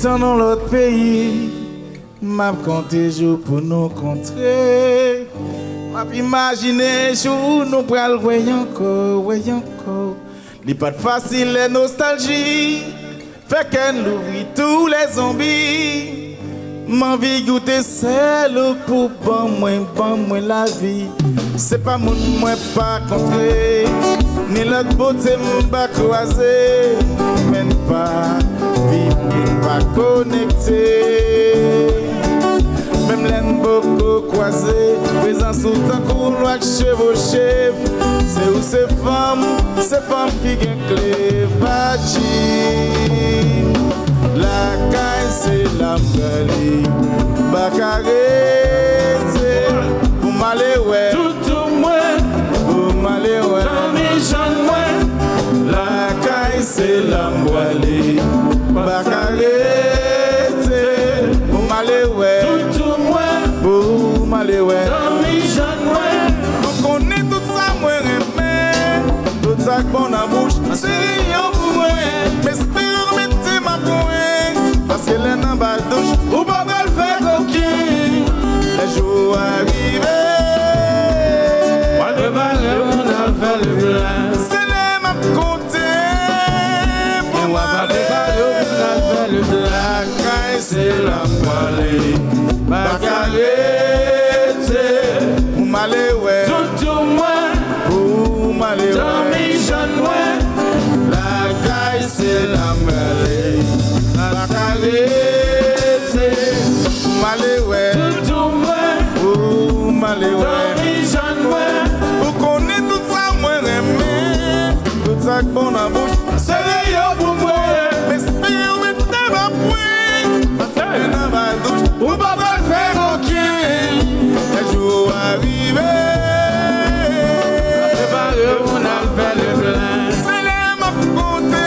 temps dans l'autre pays, m'a compté jour pour nous contrer. M'a imaginé jour nous pral voyons encore. Li pas facile les nostalgies, fait qu'elle ouvrit tous les zombies. M'envie goûter celle pour bon moins la vie. C'est pas mon moins pas contré, ni l'autre beauté m'pas croisé, même pas vivre pas connecté. Même l'aime beaucoup croisé, présence sous ta couloir chevauché. C'est où ces femmes qui gagnent clé, bâti. La caille c'est la m'gali, bacaré, pour m'aller ouais. Tout moins, pour m'aller ouais. Tommy Jean moins. La caille c'est la m'gali, bacaré, pour m'aller ouais. Tout moins, pour m'aller ouais. Tommy Jean moins. Donc on est tout ça moi remè, tout ça bon en bouche, c'est rien pour moi. Mais espère mettre ma poing, parce que les n'en bas douche, ou pas le faire coquille. Les jours arrivés, Moi le barrel, on a fait le blanc. c'est les m'a compté. Et moi pas le barrel, on a fait le blanc. La caille c'est la M'aller, bagarré, pour m'aller ouais. tout moins, Pour m'aller ouais. Tommy Jean moins. La caille c'est la mêlée. Bacaré, pour m'aller ouais. Tout moins, Pour m'aller ouais. Tommy Jean moins. Pour qu'on ait tout ça moi remè, tout ça bon en bouche, C'est rien pour moi. mais espère mettre ma poing, parce que les n'en bas douche, Ou pas le faire aucun. les jours arrivés. Le barrel, on a fait le blanc. C'est les m'a compté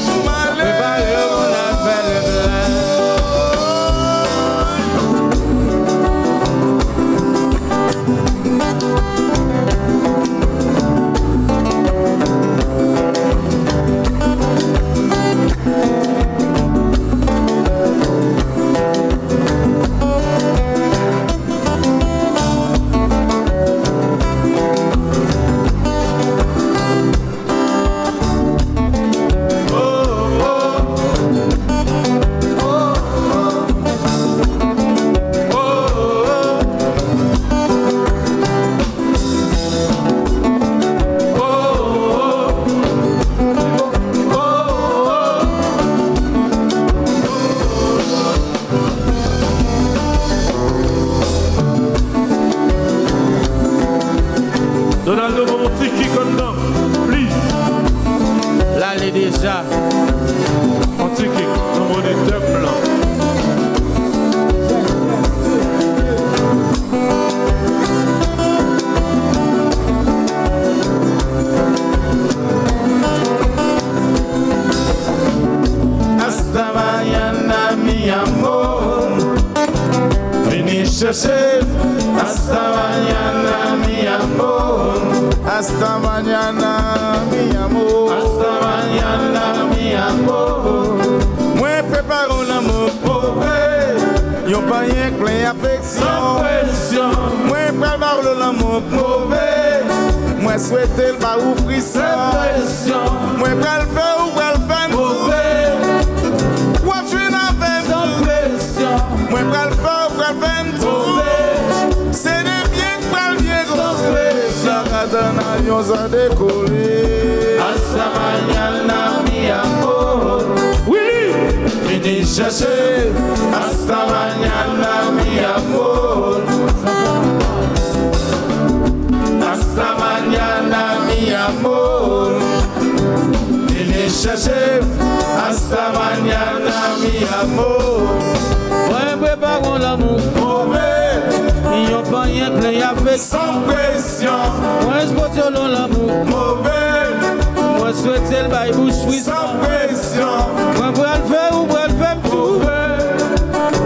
pour Le m'aller. barrel, on a fait le blanc. Donaldo, mon petit qui condom, please. Là, il est déjà. Mon petit qui, dans mon état blanc. Hasta mañana mi amor, vení chercher. Hasta mañana mi amor, hasta mañana mi amor, Hasta mañana, mi amor. moi prépare l'amour pauvre, yon pas rien que l'affection. Sans pression, Moi prépare l'amour mauvais, moi souhaite le pas ou frisson. sans pression, Moi pral faire ou pral faire mauvais, ou tu n'as fait sans pression, moi pral faire ou pral faire mauvais, c'est des bien que pral bien sans pression. dans l'avion ça décoller. Hasta mañana, mi amor. Oui, Vini chercher. Hasta mañana, mi amor. Hasta mañana, mi amor. Vini chercher. Hasta mañana, mi amor. Ouais, préparons l'amour mauvais. Ils n'ont pas rien que les affects. sans pression, Moi, je peux dire l'amour mauvais, Moi, souhaite le bail bouche oui. sans pression, Moi, pour le faire ou pour le faire tout.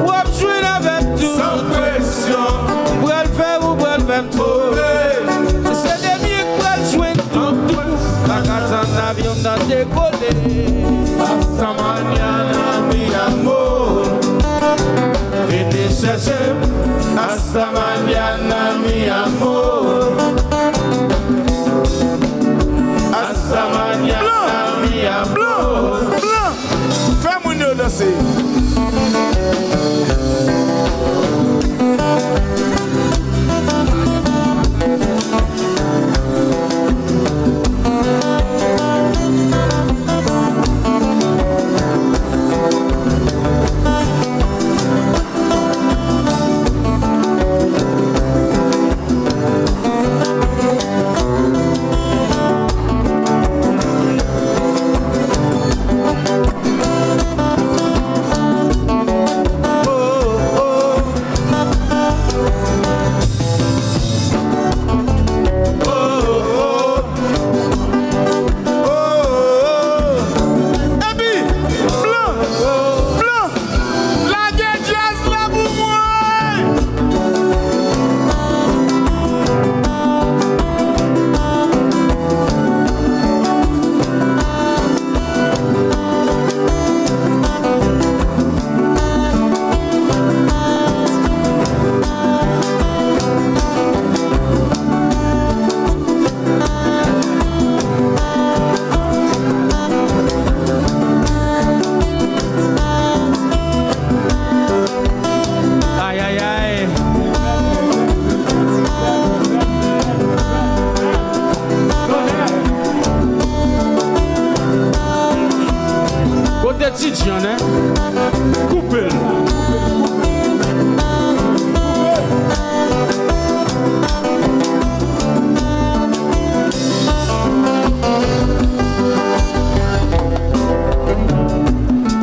Ou à jouer avec tout. sans pression, Pour le faire ou pour le faire tout. mauvais. C'est des mieux pour le jouer tout. La carte en avion dans décoller. Hasta mañana mi chercher hasta mañana mi amor. Hasta mañana mi amor. Blanc, fais-moi nous danser.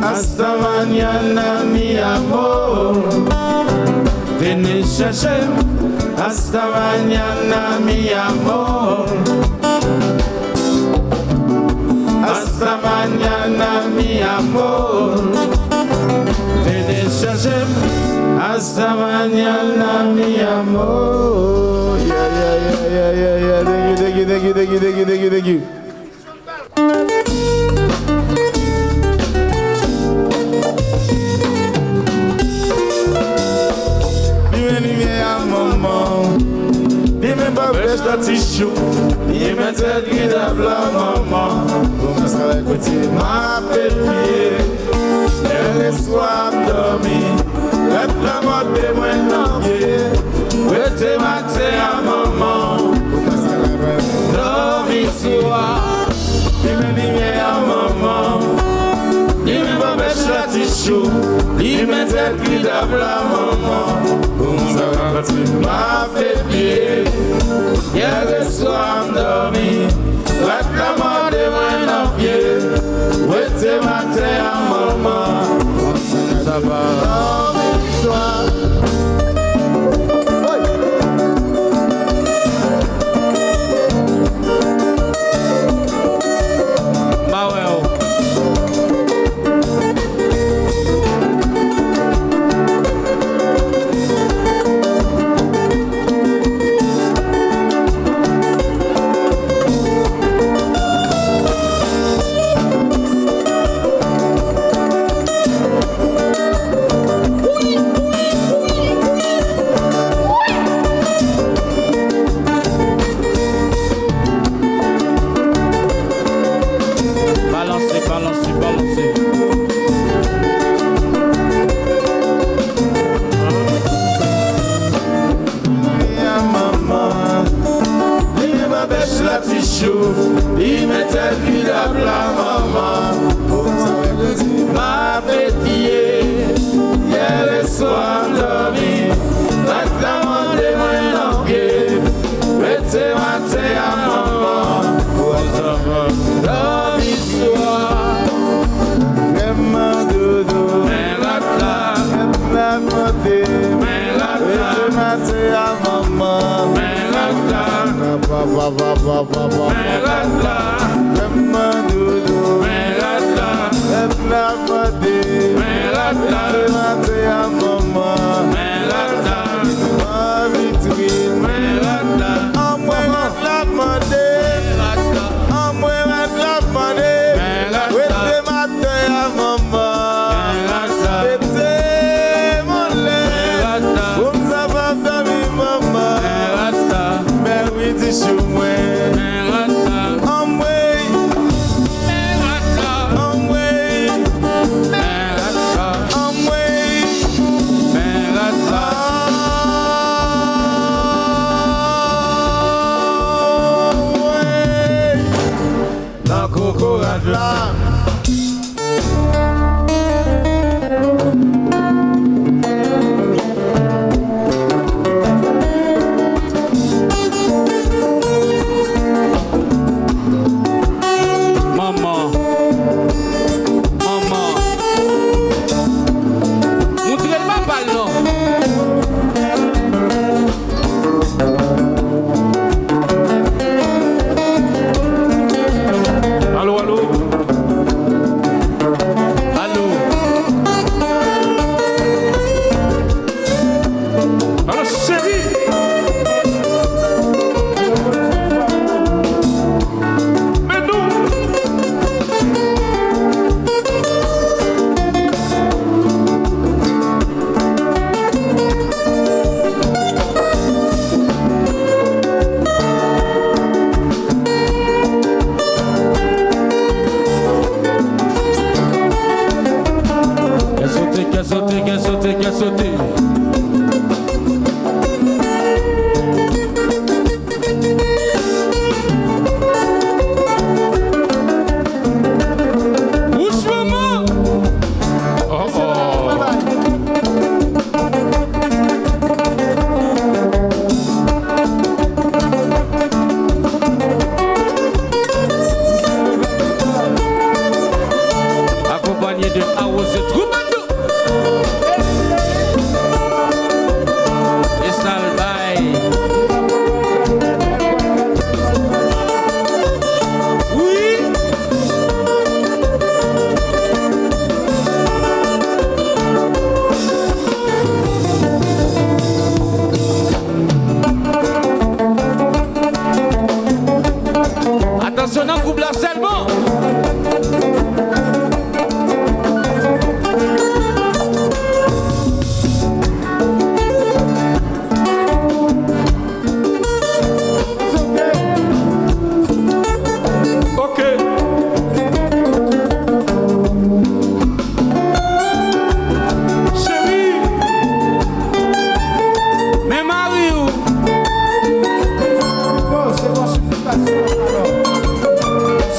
Hasta mañana mi amor. Ven y chercher hasta mañana mi amor. Hasta mañana mi amor. Ven y chercher hasta mañana mi amor. Yeah. Thank you. Dime pas bêche la tichou, dime tête qui d'ab la maman. Comment ça va écouter ma pépier? Elle est soif dormi, let la mort de moi n'envier. Ouais t'es maté à maman. Comment ça va dormi soir? Dime à maman. Dime pas bêche la tichou, dime tête qui d'ab la maman. Comment ça va écouter ma pépier? Hier soir dormi, la mort de moi en pied. Ouais, t'es matin à maman. Ça va dormir soir. Il mettait plus de la maman. Ma petite, hier le soir dormi, la maman de moi en pied. Mettez matin à maman. Dormi soir. Vraiment dodo. Mais la montée. Mais la matin à maman. Mais la la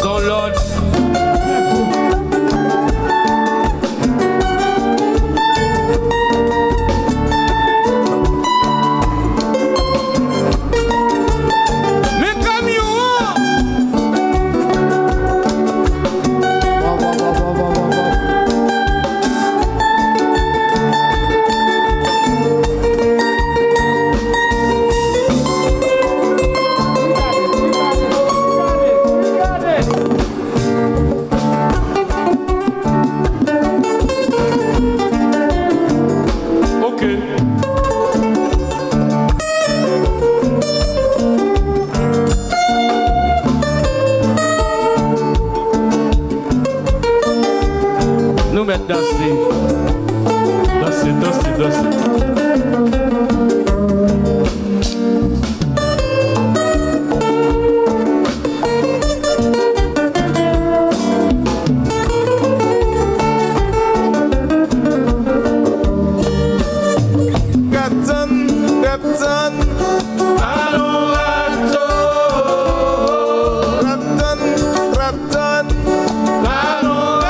Son Lord. Nous mettre danser. Danser, danser, danser. Captain, Captain, Allons, Captain, Captain. allons,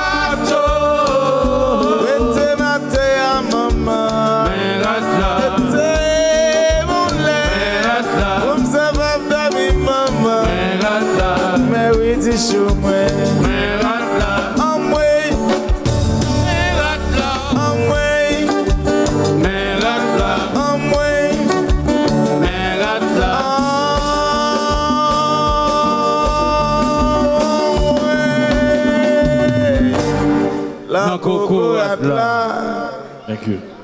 Wete mate ya mama. Wete moule. Umse vavda mi mama. Me witi shumwe. Amwe. Amwe. Amwe. La coco atla. Thank you.